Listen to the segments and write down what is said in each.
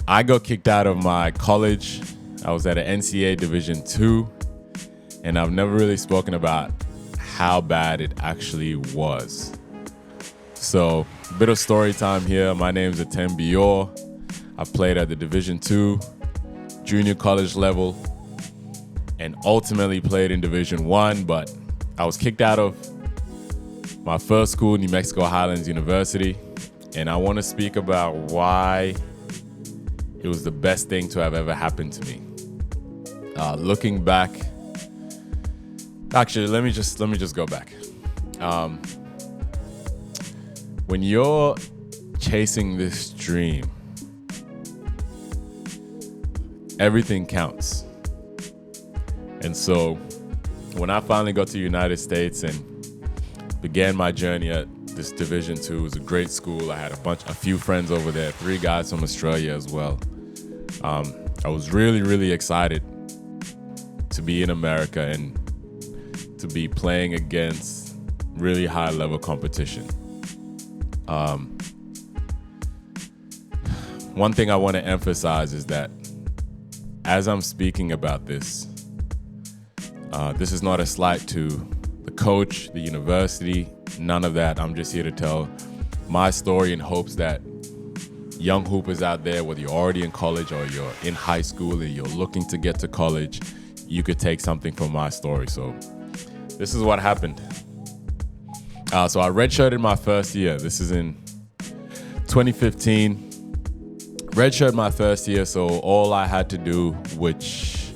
I got kicked out of my college. I was at an NCAA Division II, and I've never really spoken about how bad it actually was. So, a bit of story time here. My name is Atem Bior. I've played at the Division II, junior college level, and ultimately played in Division I, but I was kicked out of my first school, New Mexico Highlands University, and I want to speak about why it was the best thing to have ever happened to me. Looking back, actually, let me just go back. When you're chasing this dream, everything counts. And so when I finally got to the United States and began my journey at this Division II, it was a great school. I had a few friends over there, 3 guys from Australia as well. I was really, really excited to be in America and to be playing against really high level competition. One thing I want to emphasize is that as I'm speaking about this, this is not a slight to the coach, the university, none of that. I'm just here to tell my story in hopes that young hoopers out there, whether you're already in college or you're in high school and you're looking to get to college, you could take something from my story. So this is what happened. So I redshirted my first year. This is in 2015. Redshirted my first year, so all I had to do, which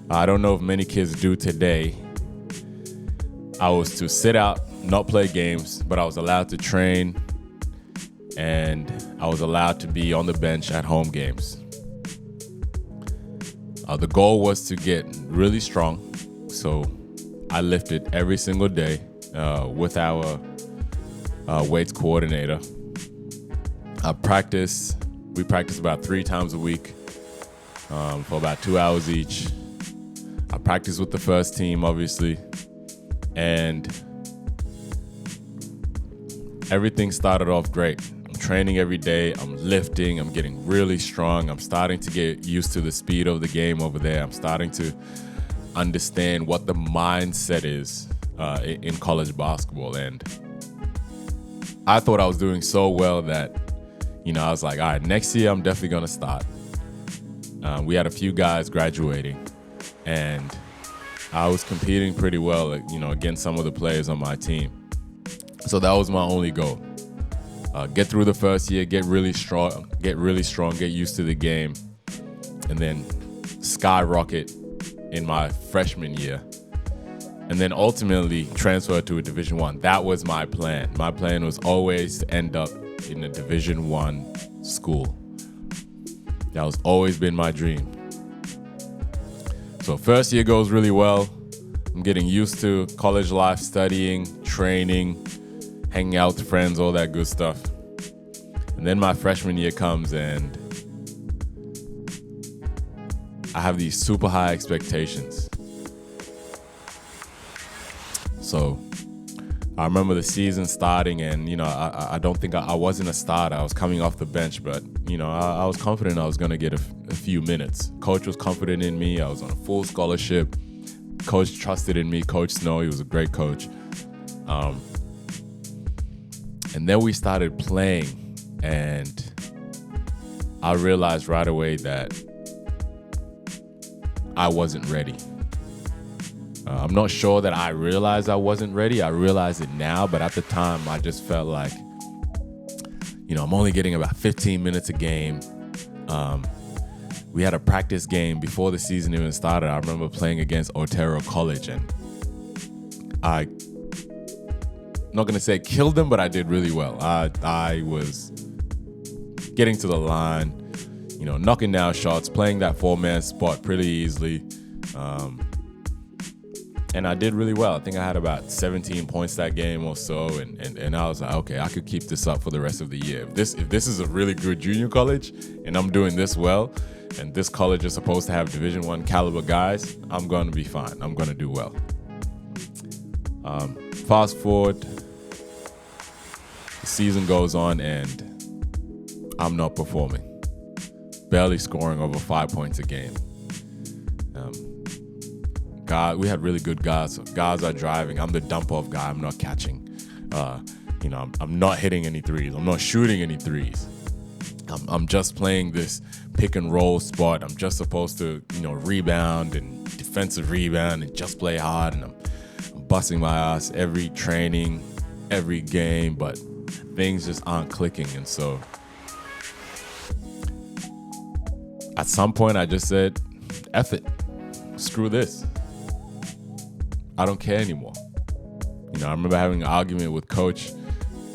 I don't know if many kids do today, I was to sit out, not play games, but I was allowed to train and I was allowed to be on the bench at home games. The goal was to get really strong, so I lifted every single day with our weights coordinator. We practiced about 3 times a week for about 2 hours each. I practiced with the first team, obviously, and everything started off great. I'm training every day, I'm lifting, I'm getting really strong, I'm starting to get used to the speed of the game over there. I'm starting to understand what the mindset is in college basketball, and I thought I was doing so well that, I was like, all right, next year I'm definitely gonna start. We had a few guys graduating, and I was competing pretty well, against some of the players on my team. So that was my only goal. Get through the first year, get really strong, get used to the game, and then skyrocket in my freshman year. And then ultimately transfer to a Division I. That was my plan. My plan was always to end up in a Division I school. That was always been my dream. So first year goes really well. I'm getting used to college life, studying, training, hanging out with friends, all that good stuff. And then my freshman year comes and I have these super high expectations. So I remember the season starting and, I don't think I wasn't a starter. I was coming off the bench, but, I was confident I was going to get a few minutes. Coach was confident in me. I was on a full scholarship. Coach trusted in me. Coach Snow, he was a great coach. And then we started playing, and I realized right away that I wasn't ready. I'm not sure that I realized I wasn't ready. I realize it now, but at the time, I just felt like, I'm only getting about 15 minutes a game. We had a practice game before the season even started. I remember playing against Otero College, and I'm not going to say killed them, but I did really well. I was getting to the line, knocking down shots, playing that 4-man spot pretty easily. And I did really well. I think I had about 17 points that game or so. And I was like, okay, I could keep this up for the rest of the year. If this is a really good junior college and I'm doing this well, and this college is supposed to have Division I caliber guys, I'm going to be fine. I'm going to do well. Fast forward, the season goes on and I'm not performing. barely scoring over 5 points a game. We had really good guys. Guys are driving. I'm the dump-off guy. I'm not catching. I'm not hitting any threes. I'm not shooting any threes. I'm just playing this pick and roll spot. I'm just supposed to, rebound and defensive rebound and just play hard. And I'm busting my ass every training, every game, but things just aren't clicking. And so at some point I just said, F it. Screw this. I don't care anymore. I remember having an argument with Coach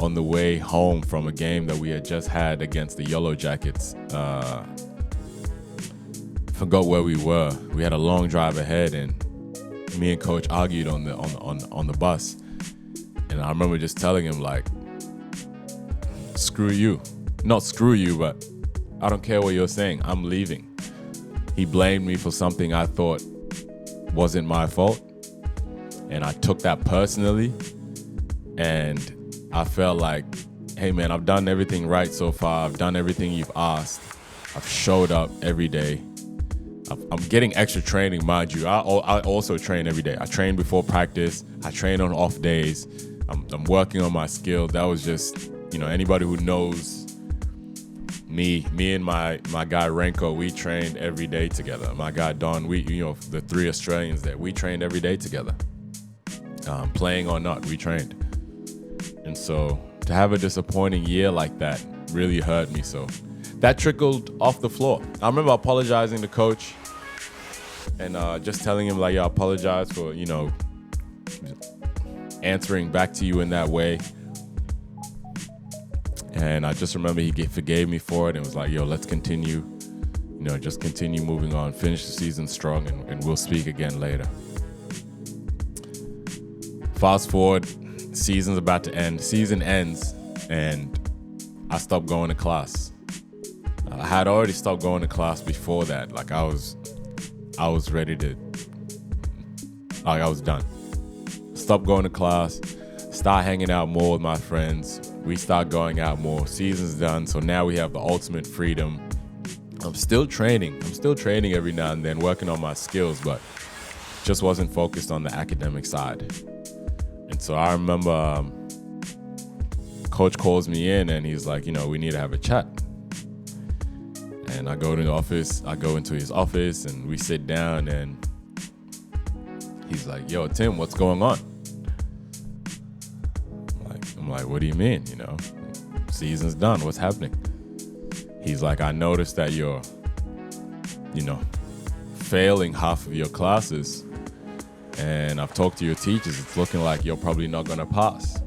on the way home from a game that we had just had against the Yellow Jackets. Forgot where we were. We had a long drive ahead, and me and Coach argued on the bus. And I remember just telling him, like, screw you. Not screw you, but I don't care what you're saying. I'm leaving. He blamed me for something I thought wasn't my fault. And I took that personally, and I felt like, hey man, I've done everything right so far. I've done everything you've asked. I've showed up every day. I'm getting extra training, mind you. I also train every day. I train before practice. I train on off days. I'm working on my skill. That was just, anybody who knows me and my guy Renko, we trained every day together. My guy Don, the 3 Australians there, we trained every day together. Playing or not, we trained. And so to have a disappointing year like that really hurt me. So that trickled off the floor. I remember apologizing to Coach and just telling him, like, I apologize for, answering back to you in that way. And I just remember he forgave me for it and was like, let's continue, just continue moving on, finish the season strong, and we'll speak again later. Fast forward, season's about to end. Season ends, and I stopped going to class. I had already stopped going to class before that. Like I was ready to, I was done. Stopped going to class, start hanging out more with my friends. We start going out more. Season's done, so now we have the ultimate freedom. I'm still training every now and then, working on my skills, but just wasn't focused on the academic side. And so I remember Coach calls me in and he's like, we need to have a chat. And I go into his office and we sit down and he's like, yo, Tim, what's going on? I'm like, what do you mean? Season's done. What's happening? He's like, I noticed that you're, failing half of your classes. And I've talked to your teachers. It's looking like you're probably not going to pass.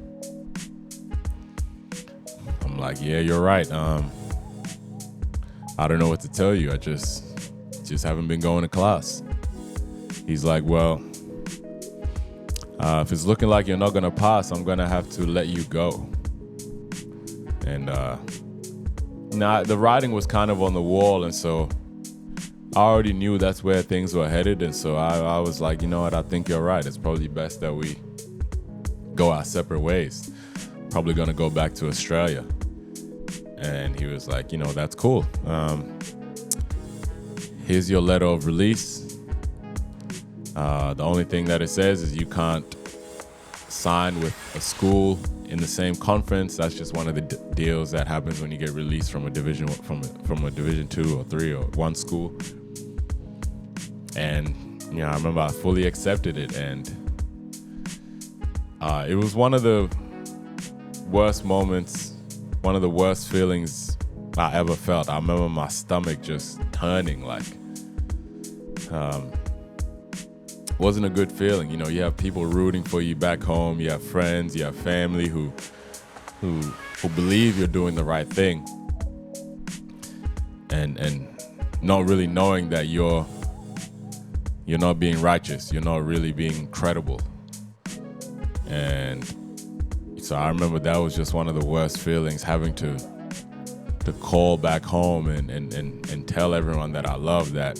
I'm like, yeah, you're right. I don't know what to tell you. I just haven't been going to class. He's like, well, if it's looking like you're not going to pass, I'm going to have to let you go. And the writing was kind of on the wall. And so I already knew that's where things were headed. And so I was like, you know what? I think you're right. It's probably best that we go our separate ways. Probably going to go back to Australia. And he was like, that's cool. Here's your letter of release. The only thing that it says is you can't sign with a school in the same conference. That's just one of the deals that happens when you get released from a division from a Division 2 or 3 or 1 school. And I remember I fully accepted it, and it was one of the worst moments, one of the worst feelings I ever felt. I remember my stomach just turning, like wasn't a good feeling. You have people rooting for you back home. You have friends, you have family who believe you're doing the right thing, and not really knowing that you're not being righteous. You're not really being credible. And so I remember that was just one of the worst feelings, having to call back home and tell everyone that I love that,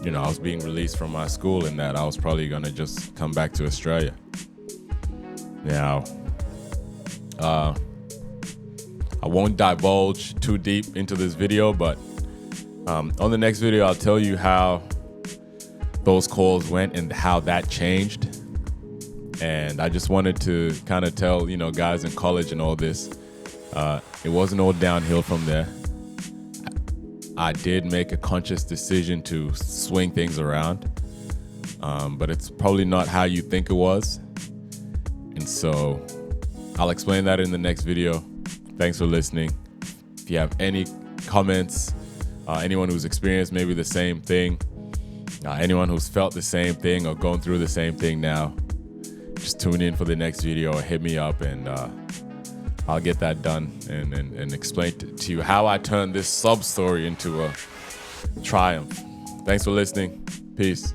I was being released from my school and that I was probably going to just come back to Australia. Now, I won't divulge too deep into this video, but On the next video, I'll tell you how those calls went and how that changed. And I just wanted to kind of tell, guys in college and all this, it wasn't all downhill from there. I did make a conscious decision to swing things around, but it's probably not how you think it was. And so I'll explain that in the next video. Thanks for listening. If you have any comments, anyone who's experienced maybe the same thing, anyone who's felt the same thing or going through the same thing now, just tune in for the next video or hit me up, and I'll get that done and explain to you how I turned this sub story into a triumph. Thanks for listening. Peace.